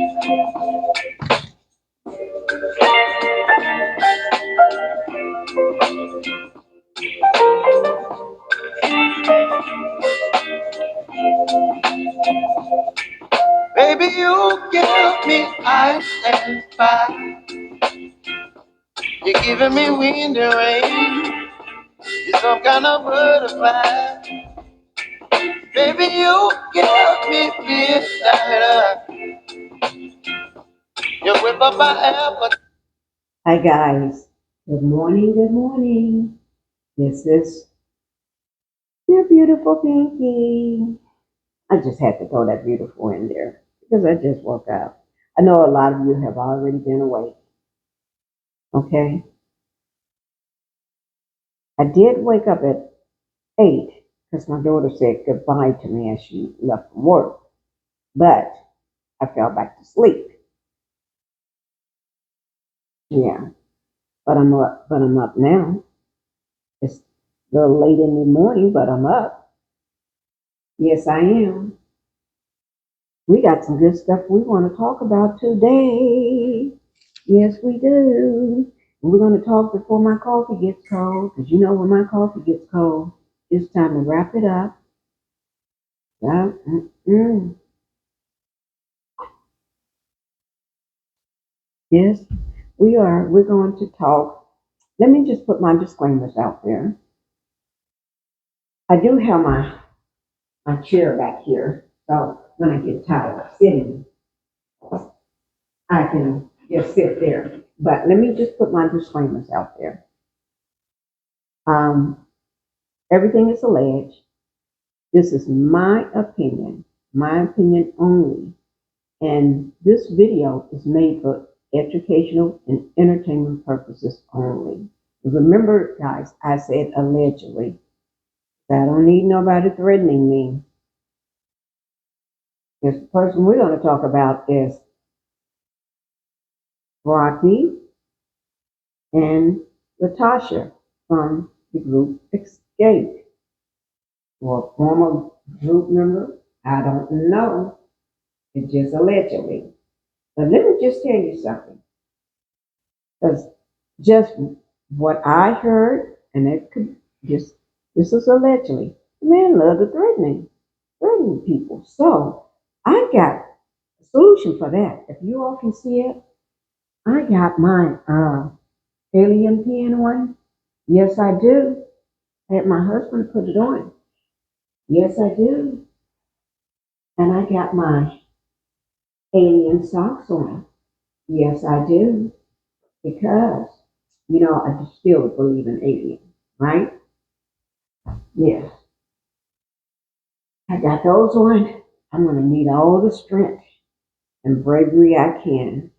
Baby, you give me ice and fire. You're giving me wind and rain. You're some kind of butterfly. Baby, you give me midnight. You whip up my appetite. Hi guys, good morning, good morning. This is your beautiful Pinkie. I just had to throw that beautiful in there because I just woke up. I know a lot of you have already been awake, okay? I did wake up at 8 because my daughter said goodbye to me as she left from work, but I fell back to sleep. Yeah, but I'm up now. It's a little late in the morning, but I'm up. Yes, I am. We got some good stuff we want to talk about today. Yes, we do. And we're going to talk before my coffee gets cold, because you know when my coffee gets cold, it's time to wrap it up. Yeah. Yes, we are. We're going to talk. Let me just put my disclaimers out there. I do have my chair back here, so when I get tired of sitting, I can just sit there. But let me just put my disclaimers out there. Um, Everything is alleged. This is my opinion only. And this video is made for educational and entertainment purposes only. Remember, guys, I said allegedly. I don't need nobody threatening me. This person we're going to talk about is Rocky and Latocha from the group Escape. Or a former group member, I don't know. It's just allegedly. But let me just tell you something. Because just what I heard, and it could just, this is allegedly, the man loved to threaten people. So I got a solution for that. If you all can see it, I got my alien pen on. Yes, I do. I had my husband put it on. Yes, I do. And I got my alien socks on. Yes, I do. Because, I just still believe in aliens, right? Yes. I got those on. I'm going to need all the strength and bravery I can.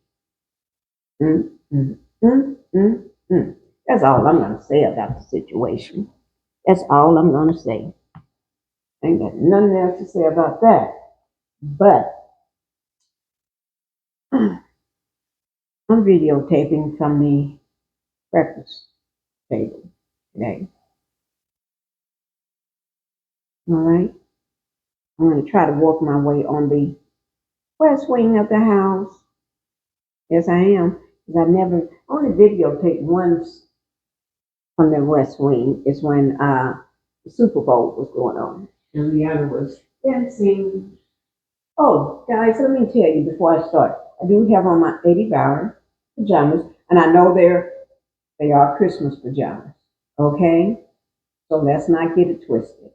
Mm, mm, mm, mm, mm. That's all I'm going to say about the situation. That's all I'm going to say. Ain't got nothing else to say about that. But I'm videotaping from the breakfast table today. All right. I'm going to try to work my way on the west wing of the house. Yes, I am. Because I never only videotaped once from the west wing is when the Super Bowl was going on. And the other was dancing. Oh, guys, let me tell you before I start. I do have on my Eddie Bauer pajamas, and I know they are Christmas pajamas. Okay? So let's not get it twisted.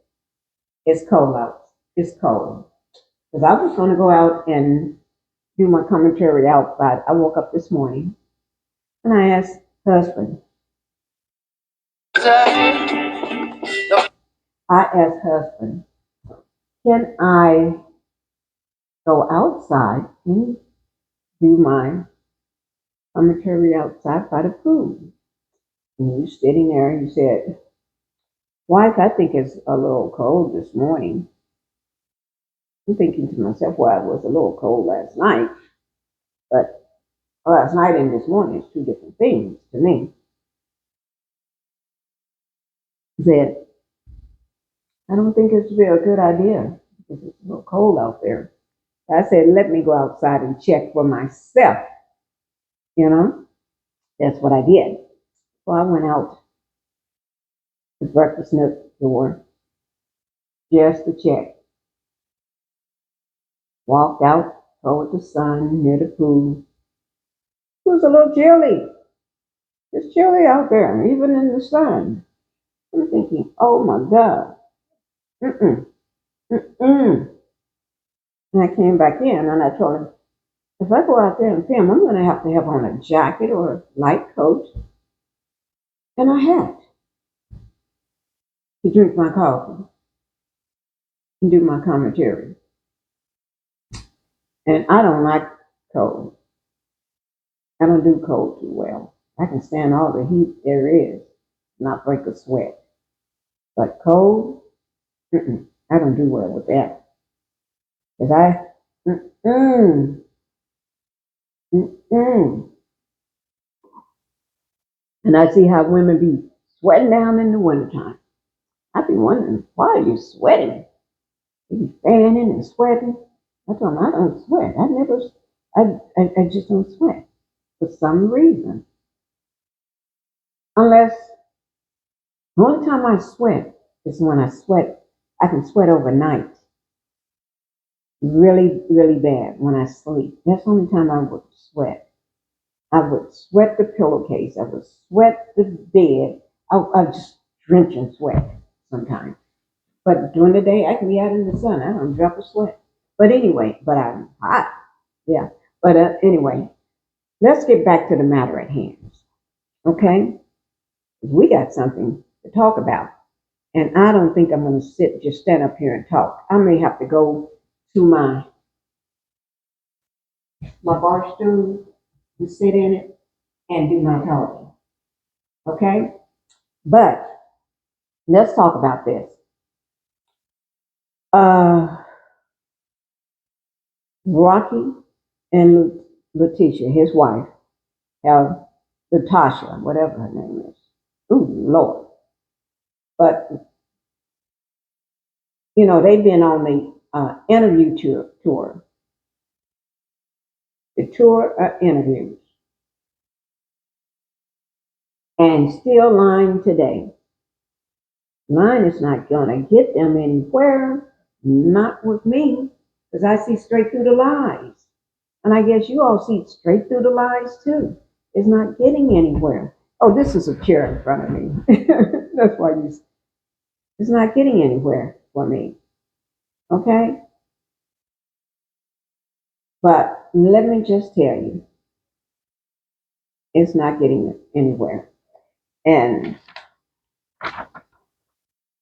It's cold out. It's cold. Because I was going to go out and do my commentary outside. I woke up this morning and I asked husband, can I go outside and do my commentary outside by the pool? And he was sitting there and he said, wife, I think it's a little cold this morning. I'm thinking to myself, well, it was a little cold last night, but last night and this morning is two different things to me. He said, I don't think it's really a good idea because it's a little cold out there. I said, let me go outside and check for myself. You know, that's what I did. So I went out to breakfast nook door just to check. Walked out toward the sun near the pool. It was a little chilly. It's chilly out there, even in the sun. I'm thinking, oh my God. Mm-mm, mm-mm. And I came back in and I told him, if I go out there and film, I'm going to have on a jacket or a light coat and a hat to drink my coffee and do my commentary. And I don't like cold. I don't do cold too well. I can stand all the heat there is, not break a sweat. But cold, I don't do well with that. Because mm-mm, mm-mm. And I see how women be sweating down in the wintertime. I be wondering, why are you sweating? You be fanning and sweating. I told them, I don't sweat. I just don't sweat for some reason. Unless, the only time I sweat is when I can sweat overnight. Really, really bad when I sleep. That's the only time I would sweat. I would sweat the pillowcase. I would sweat the bed. I just drench in sweat sometimes. But during the day, I can be out in the sun. I don't drop a sweat. But anyway, but I'm hot. Yeah. But anyway, let's get back to the matter at hand. Okay? We got something to talk about. And I don't think I'm going to just stand up here and talk. I may have to go to my bar stool and sit in it and do my talking. Okay? But let's talk about this. Uh, Rocky and Letitia, his wife, have Latocha, whatever her name is. Ooh, Lord. But, they've been on the interview tour, the tour of interviews, and still lying today. Lying is not going to get them anywhere, not with me, because I see straight through the lies. And I guess you all see straight through the lies too. It's not getting anywhere. Oh, this is a chair in front of me. That's why it's not getting anywhere for me. Okay? But let me just tell you, it's not getting anywhere. And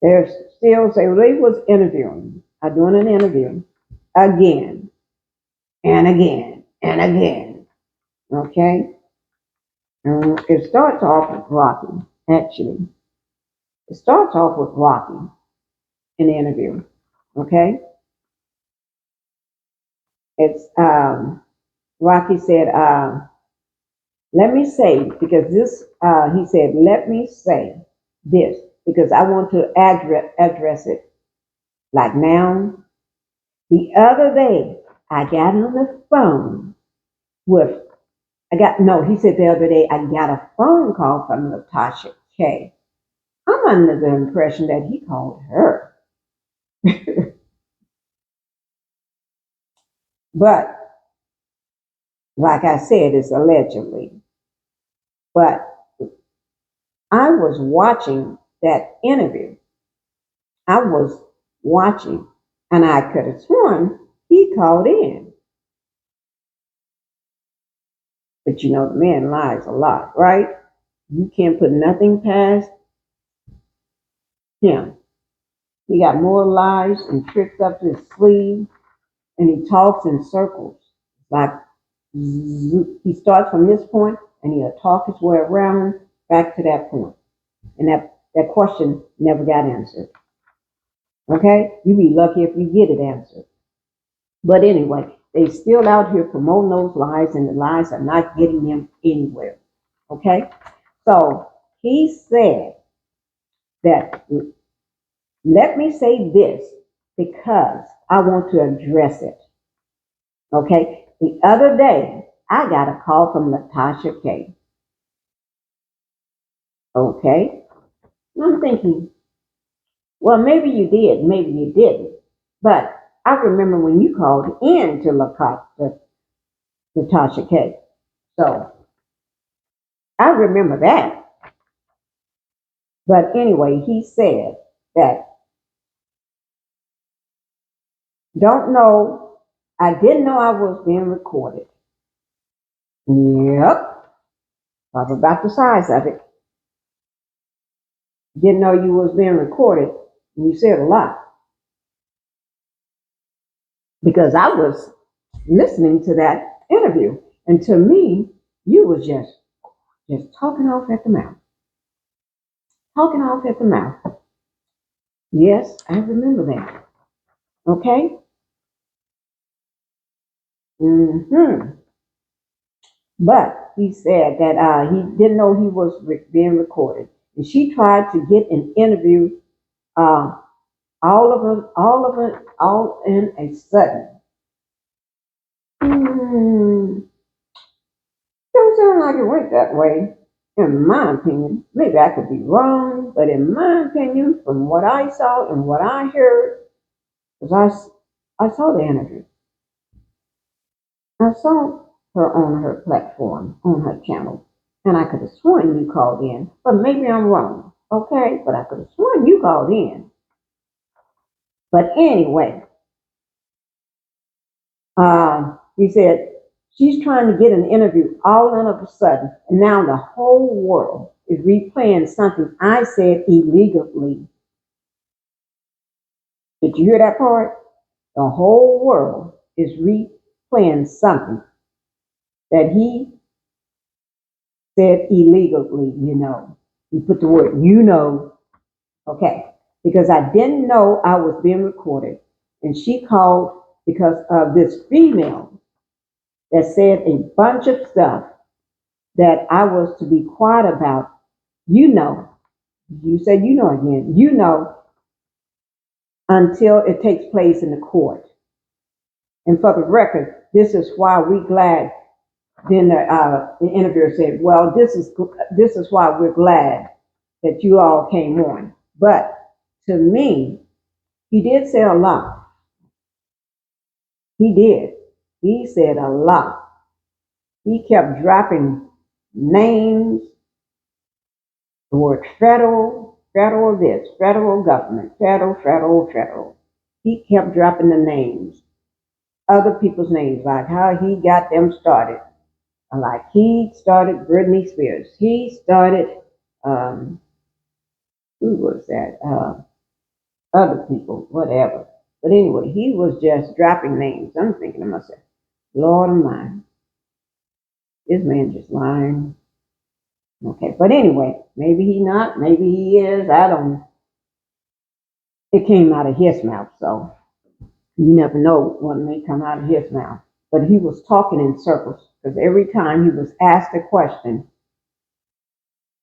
they're still saying they was interviewing, doing an interview again and again and again. Okay? It starts off with Rocky, actually. It starts off with Rocky in the interview. Okay? It's Rocky said, let me say, because this, he said, let me say this, because I want to address it like now. The other day, I got on the phone with, he said the other day, I got a phone call from Latocha K. I'm under the impression that he called her. But, like I said, it's allegedly. But I was watching that interview. I was watching, and I could have sworn he called in. But the man lies a lot, right? You can't put nothing past him. He got more lies and tricks up his sleeve, and he talks in circles. Like he starts from this point, and he'll talk his way around back to that point. And that question never got answered. Okay? You be lucky if you get it answered. But anyway, they still out here promoting those lies, and the lies are not getting them anywhere. Okay? So he said that, let me say this because I want to address it. Okay. The other day, I got a call from Latocha K. Okay. And I'm thinking, well, maybe you did, maybe you didn't. But I remember when you called in to Latocha K. So I remember that. But anyway, he said that don't know, I didn't know I was being recorded. Yep. Talk about the size of it. Didn't know you was being recorded. And you said a lot. Because I was listening to that interview. And to me, you was just talking off at the mouth. Talking off at the mouth. Yes, I remember that. Okay? Mm-hmm. But he said that he didn't know he was being recorded. And she tried to get an interview uh, all in a sudden. Hmm. Don't sound like it went that way, in my opinion. Maybe I could be wrong, but in my opinion, from what I saw and what I heard, because I saw the interview. I saw her on her platform, on her channel, and I could have sworn you called in, but maybe I'm wrong, okay? But I could have sworn you called in. But anyway, he said, she's trying to get an interview all of a sudden, and now the whole world is replaying something I said illegally. Did you hear that part? The whole world is replaying something that he said illegally, you know. You put the word you know, okay, because I didn't know I was being recorded. And she called because of this female that said a bunch of stuff that I was to be quiet about. You know, you said you know again, you know, until it takes place in the court. And for the record, this is why we're glad. Then the interviewer said, "Well, this is why we're glad that you all came on." But to me, he did say a lot. He did. He said a lot. He kept dropping names, the word federal, federal this, federal government, federal. He kept dropping the names, other people's names, like how he got them started. Like he started Britney Spears. He started, um, who was that? Other people, whatever. But anyway, he was just dropping names. I'm thinking to myself, Lord of mine, this man just lying. Okay, but anyway, maybe he not, maybe he is. I don't know. It came out of his mouth, so you never know what may come out of his mouth. But he was talking in circles because every time he was asked a question,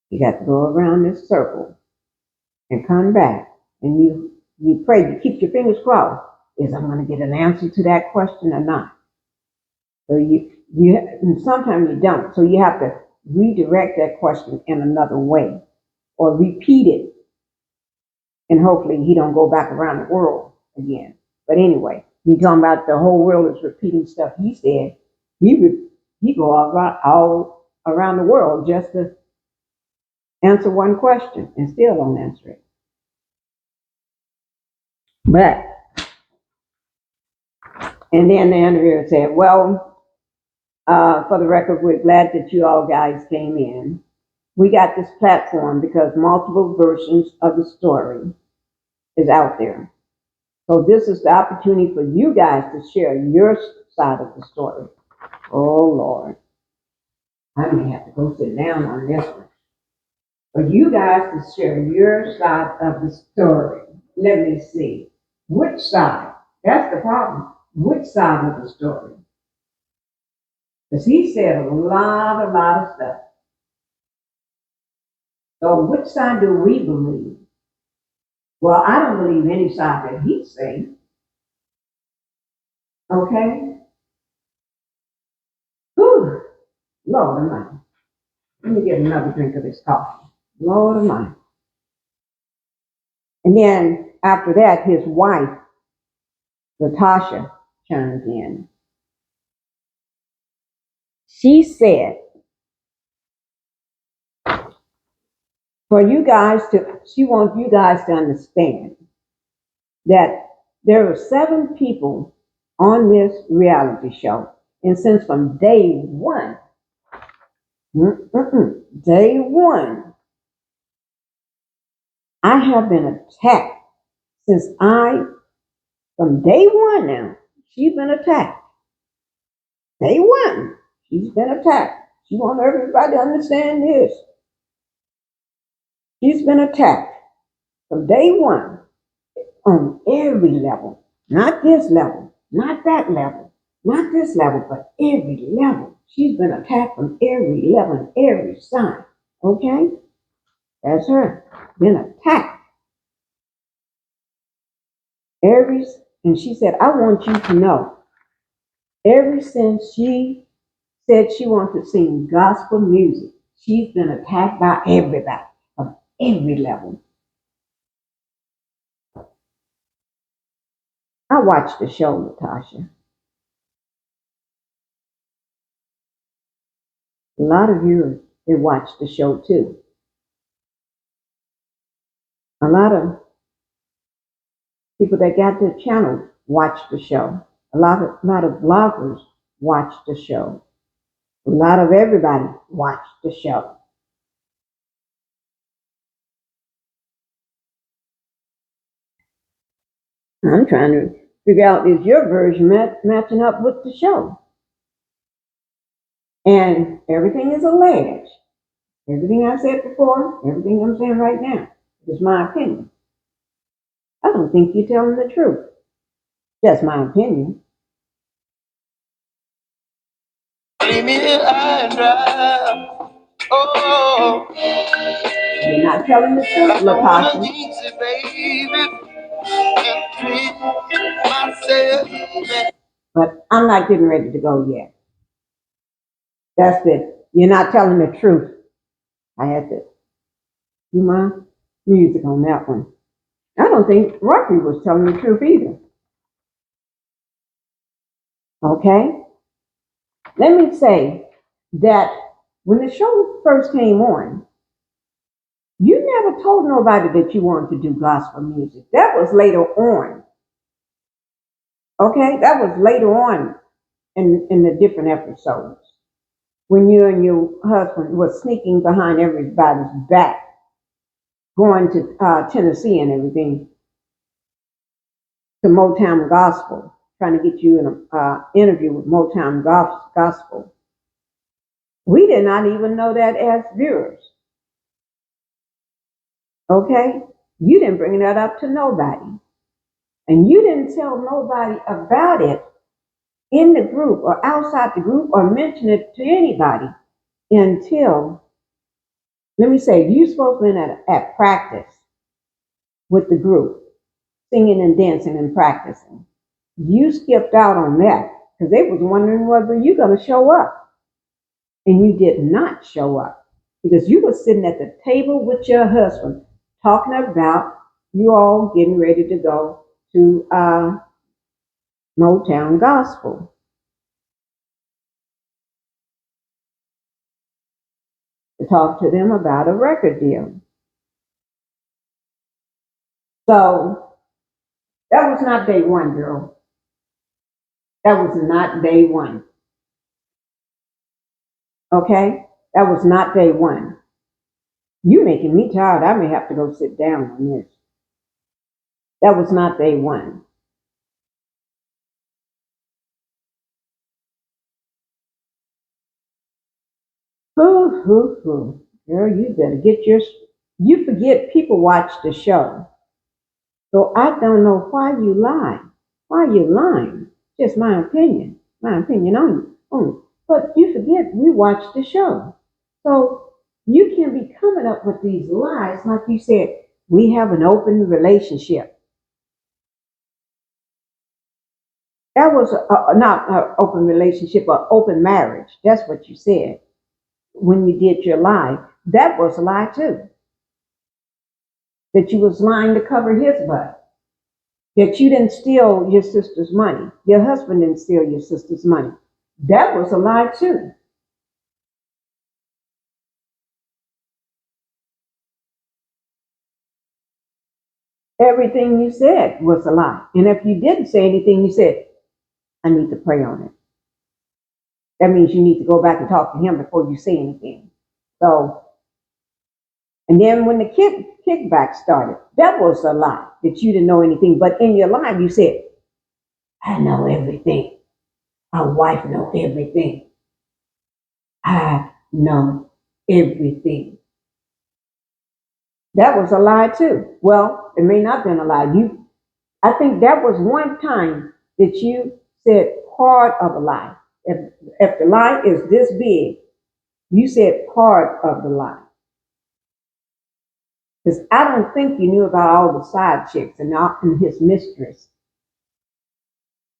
he got to go around this circle and come back. And you pray, you keep your fingers crossed. Is I'm going to get an answer to that question or not? So and sometimes you don't. So you have to redirect that question in another way or repeat it, and hopefully he don't go back around the world again. But anyway, you talking about the whole world is repeating stuff he said. He go all around the world just to answer one question and still don't answer it. But and then the interviewer said, "Well, for the record, we're glad that you all guys came in. We got this platform because multiple versions of the story is out there. So this is the opportunity for you guys to share your side of the story." Oh Lord, I may have to go sit down on this one. For you guys to share your side of the story. Let me see. Which side? That's the problem. Which side of the story? Because he said a lot of stuff. So which side do we believe? Well, I don't believe any side that he's saying. Okay? Lord of mine. Let me get another drink of this coffee. Lord of mine. And then after that, his wife, Latocha, chimed in. She said, she wants you guys to understand that there are 7 people on this reality show. And since from day one, day one, I have been attacked from day one now, she's been attacked. Day one, she's been attacked. She wants everybody to understand this. She's been attacked from day one on every level. Not this level, not that level, not this level, but every level. She's been attacked from every level and every side. Okay? That's her. Been attacked. And she said, I want you to know, ever since she said she wanted to sing gospel music, she's been attacked by everybody of every level. I watched the show, Natasha. A lot of you, they watched the show too. A lot of people that got their channel watched the show. A lot of bloggers watched the show. A lot of everybody watched the show. I'm trying to figure out, is your version matching up with the show? And everything is alleged. Everything I said before, everything I'm saying right now is my opinion. I don't think you're telling the truth. That's my opinion. Leave me high and dry. Oh, You're not telling the truth, like a woman Latasha. needs it, baby. And treat myself. But I'm not getting ready to go yet. That's it. You're not telling the truth. I had to do my music on that one. I don't think Rocky was telling the truth either. Okay? Let me say that when the show first came on, you never told nobody that you wanted to do gospel music. That was later on. Okay? That was later on in the different episodes. When you and your husband was sneaking behind everybody's back, going to Tennessee and everything, to Motown Gospel, trying to get you in an interview with Motown Gospel. We did not even know that as viewers. Okay? You didn't bring that up to nobody. And you didn't tell nobody about it in the group or outside the group or mention it to anybody until, let me say, you supposed to be at practice with the group, singing and dancing and practicing. You skipped out on that because they was wondering whether you going to show up. And you did not show up because you were sitting at the table with your husband talking about you all getting ready to go to Motown Gospel to talk to them about a record deal. So that was not day one, girl. That was not day one. Okay? That was not day one. You making me tired. I may have to go sit down on this. That was not day one. Girl, you better you forget people watch the show. So I don't know why you lie. Why you lying? Just my opinion. My opinion only. But you forget we watch the show. So you can be coming up with these lies, like you said, we have an open relationship. That was not an open relationship, but open marriage. That's what you said. when you did your lie, that was a lie too. That you was lying to cover his butt. That you didn't steal your sister's money. Your husband didn't steal your sister's money. That was a lie too. Everything you said was a lie. And if you didn't say anything, you said, I need to pray on it. That means you need to go back and talk to him before you say anything. So, and then when the kickback started, that was a lie that you didn't know anything. But in your life, you said, I know everything. My wife knows everything. I know everything. That was a lie too. Well, it may not have been a lie. I think that was one time that you said part of a lie. If the lie is this big, you said part of the lie. Because I don't think you knew about all the side chicks and his mistress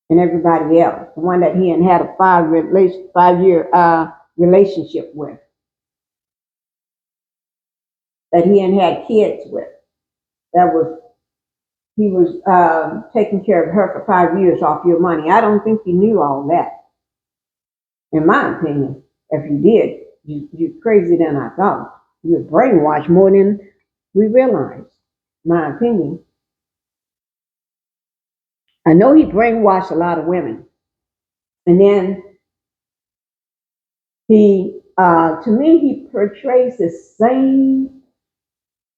and everybody else. The one that he had a 5-year relationship with, that he had kids with. That was he was taking care of her for 5 years off your money. I don't think you knew all that. In my opinion, if you did, you're crazy than I thought. You're brainwashed more than we realize. My opinion. I know he brainwashed a lot of women. And then to me, he portrays the same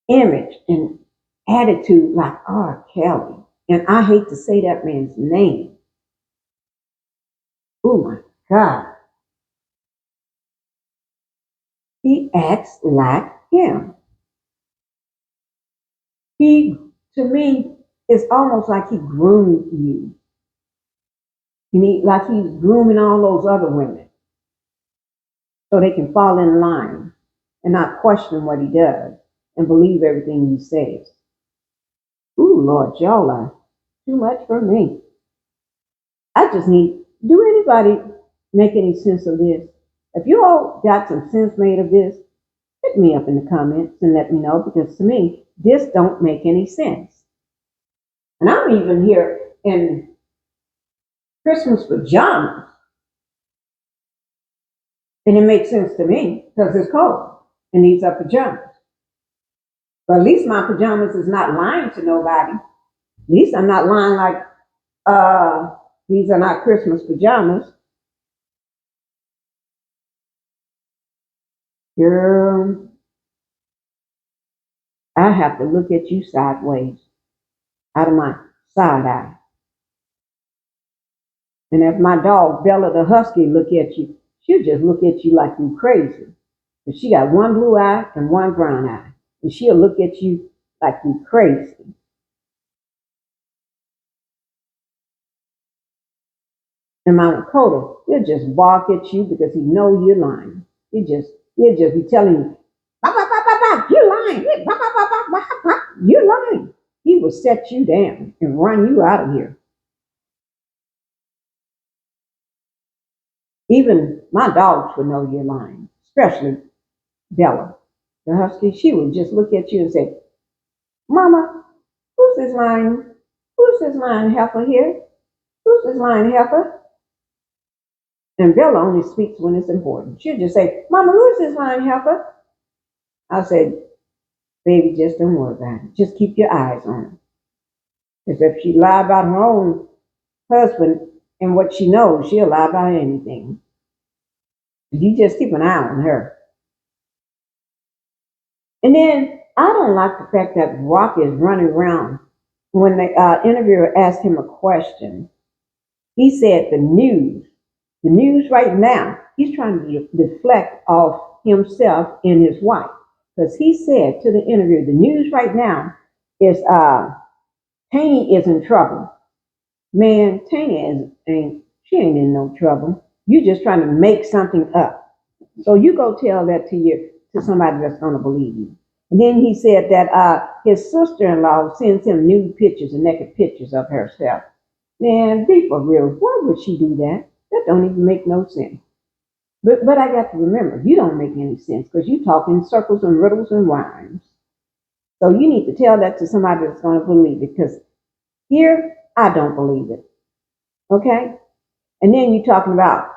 image and attitude like R. Kelly. And I hate to say that man's name. Oh my God. He acts like him. To me, it's almost like he groomed you. And like he's grooming all those other women so they can fall in line and not question what he does and believe everything he says. Ooh, Lord, y'all are too much for me. Do anybody make any sense of this? If you all got some sense made of this, hit me up in the comments and let me know, because to me, this don't make any sense. And I'm even here in Christmas pajamas. And it makes sense to me because it's cold and these are pajamas. But at least my pajamas is not lying to nobody. At least I'm not lying like these are not Christmas pajamas. Girl, I have to look at you sideways out of my side eye. And if my dog Bella the Husky look at you, she'll just look at you like you crazy. But she got one blue eye and one brown eye. And she'll look at you like you crazy. And my Dakota, he'll just bark at you because he know you're lying. He'll just be telling you, bah, bah, bah, bah, bah, you're lying. Bah, bah, bah, bah, bah, bah, you're lying. He will set you down and run you out of here. Even my dogs would know you're lying, especially Bella, the husky. She would just look at you and say, Mama, who's this lying? Who's this lying heifer here? Who's this lying heifer? And Bella only speaks when it's important. She'll just say, Mama, who's this lying heifer? I said, baby, just don't worry about it. Just keep your eyes on her. Because if she lie about her own husband and what she knows, she'll lie about anything. You just keep an eye on her. And then I don't like the fact that Rock is running around. When the interviewer asked him a question, he said the news right now, he's trying to deflect off himself and his wife. Because he said to the interviewer, the news right now is Taney is in trouble. Man, she ain't in no trouble. You just trying to make something up. So you go tell that to somebody that's gonna believe you. And then he said that his sister-in-law sends him nude pictures and naked pictures of herself. Man, be for real. Why would she do that? That don't even make no sense. But I got to remember, you don't make any sense because you talk in circles and riddles and rhymes. So you need to tell that to somebody that's going to believe it because here, I don't believe it. Okay? And then you're talking about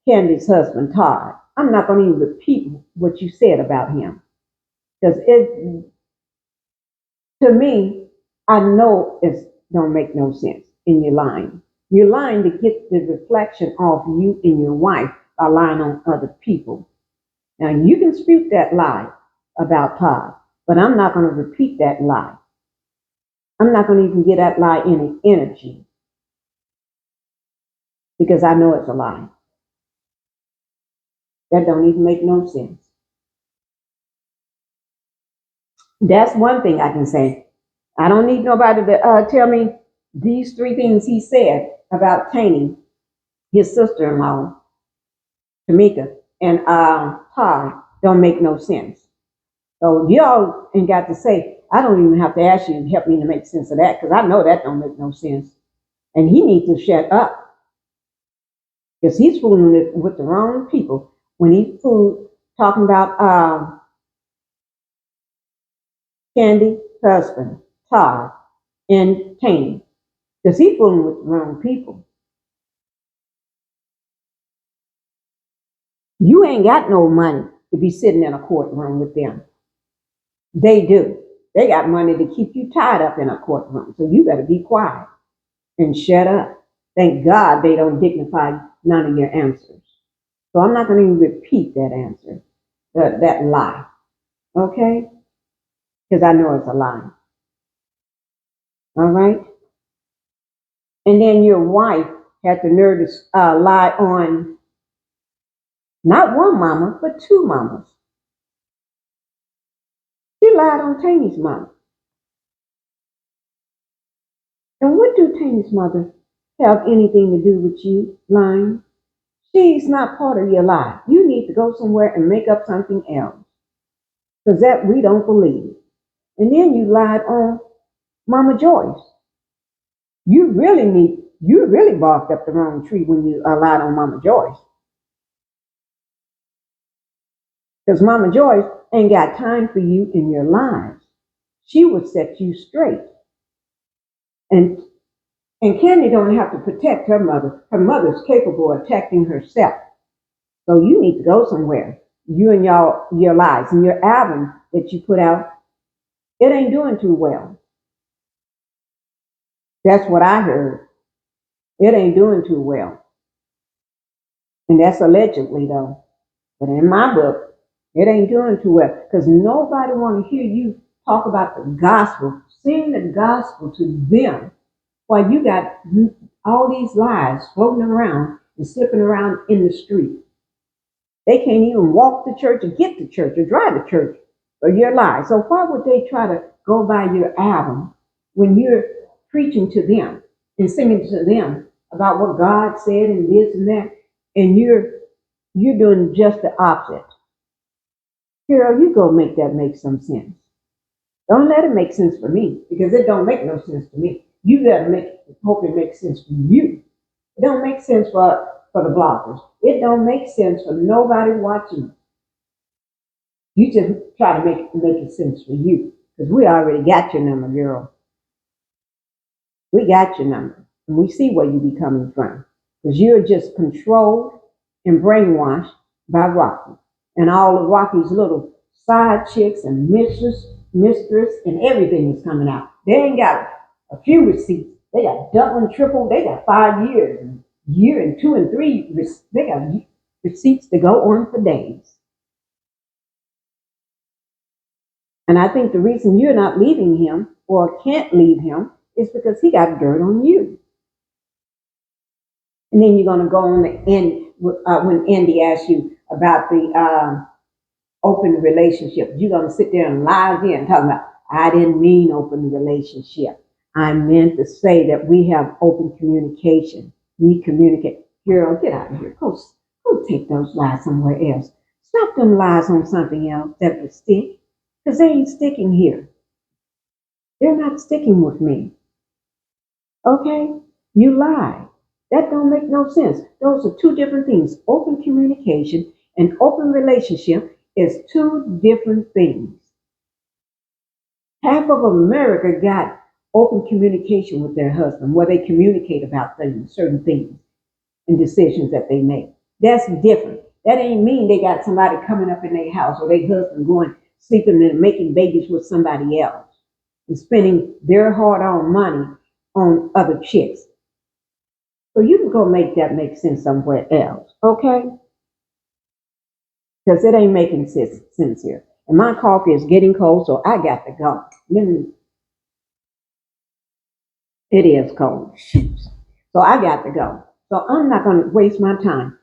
Candy's husband, Todd. I'm not going to even repeat what you said about him because it, to me, I know it don't make no sense and you're lying. You're lying to get the reflection off you and your wife by lying on other people. Now you can speak that lie about Todd, but I'm not going to repeat that lie. I'm not going to even give that lie any energy because I know it's a lie. That don't even make no sense. That's one thing I can say. I don't need nobody to tell me these three things he said about Taney, his sister-in-law, Tamika, and Todd don't make no sense. So y'all ain't got to say, I don't even have to ask you to help me to make sense of that because I know that don't make no sense. And he needs to shut up because he's fooling with the wrong people when he's talking about Candy, husband, Todd, and Taney because he's fooling with the wrong people. You ain't got no money to be sitting in a courtroom with them. They do. They got money to keep you tied up in a courtroom. So you better be quiet and shut up. Thank God they don't dignify none of your answers. So I'm not going to even repeat that answer, that lie. Okay? Because I know it's a lie. All right? And then your wife had the nerve to lie on not one mama, but two mamas. She lied on Taney's mama. And what do Taney's mother have anything to do with you lying? She's not part of your life. You need to go somewhere and make up something else. Because that we don't believe. And then you lied on Mama Joyce. You really barked up the wrong tree when you lied on Mama Joyce. Because Mama Joyce ain't got time for you in your lives. She would set you straight. And Candy don't have to protect her mother. Her mother's capable of protecting herself. So you need to go somewhere. You and your lives and your album that you put out, it ain't doing too well. That's what I heard. It ain't doing too well. And that's allegedly though. But in my book, it ain't doing too well. Because nobody want to hear you talk about the gospel, sing the gospel to them while you got all these lies floating around and slipping around in the street. They can't even walk to church or get to church or drive to church for your lies. So why would they try to go by your album when you're preaching to them and singing to them about what God said and this and that, and you're doing just the opposite? Carol, you go make that make some sense. Don't let it make sense for me because it don't make no sense to me. You gotta hope it makes sense for you. It don't make sense for the bloggers. It don't make sense for nobody watching. You just try to make it sense for you because we already got your number, girl. We got your number, and we see where you be coming from because you're just controlled and brainwashed by Rocky and all of Rocky's little side chicks and mistress, and everything is coming out. They ain't got a few receipts. They got double and triple. They got 5 years and year and 2 and 3. They got receipts to go on for days. And I think the reason you're not leaving him or can't leave him is because he got dirt on you. And then you're going to go on the end when Andy asks you about the open relationship. You're going to sit there and lie again, talking about, I didn't mean open relationship. I meant to say that we have open communication. We communicate. Girl, get out of here. Go take those lies somewhere else. Stop them lies on something else that will stick. Because they ain't sticking here. They're not sticking with me. Okay? You lie. That don't make no sense. Those are two different things. Open communication An open relationship is two different things. Half of America got open communication with their husband, where they communicate about things, certain things, and decisions that they make. That's different. That ain't mean they got somebody coming up in their house or their husband going sleeping and making babies with somebody else and spending their hard-earned money on other chicks. So you can go make that make sense somewhere else, okay? Because it ain't making sense here. And my coffee is getting cold, so I got to go. It is cold. So I got to go. So I'm not going to waste my time.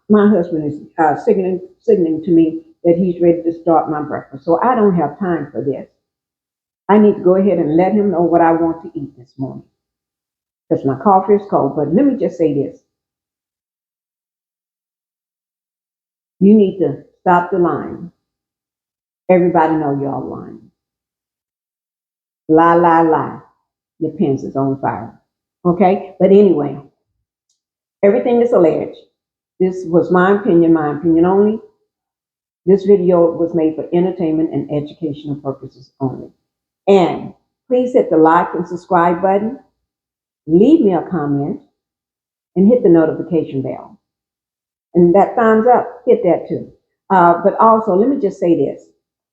My husband is signaling to me that he's ready to start my breakfast. So I don't have time for this. I need to go ahead and let him know what I want to eat this morning. Because my coffee is cold. But let me just say this. You need to stop the lying. Everybody know y'all lying. Lie, lie, lie. Your pens is on fire. Okay? But anyway, everything is alleged. This was my opinion only. This video was made for entertainment and educational purposes only. And please hit the like and subscribe button, leave me a comment, and hit the notification bell. And that thumbs up, hit that too. But also, let me just say this.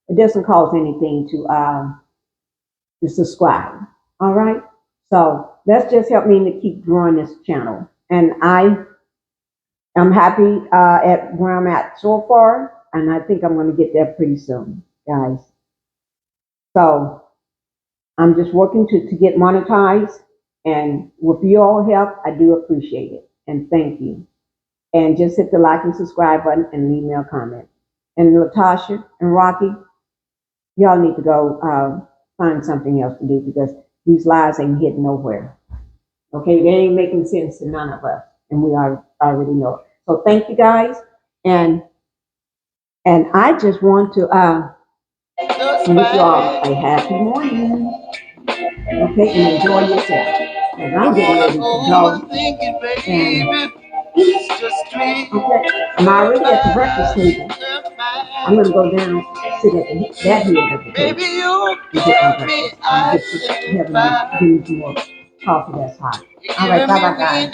It doesn't cost anything to subscribe, all right? So that's just helped me to keep growing this channel. And I'm happy at where I'm at so far, and I think I'm going to get there pretty soon, guys. So I'm just working to get monetized, and with your help, I do appreciate it, and thank you. And just hit the like and subscribe button and leave me a comment. And Latocha and Rocky, y'all need to go find something else to do because these lies ain't hitting nowhere. Okay, they ain't making sense to none of us, and we already know it. So thank you guys, and I just want to wish you all a happy morning. Okay, and enjoy yourself. And I'm getting ready to go. And okay, I'm already at the breakfast table. I'm gonna go down, sit at that head of the table, and get my breakfast. And get to give me some more coffee that's hot. All right, bye bye, guys.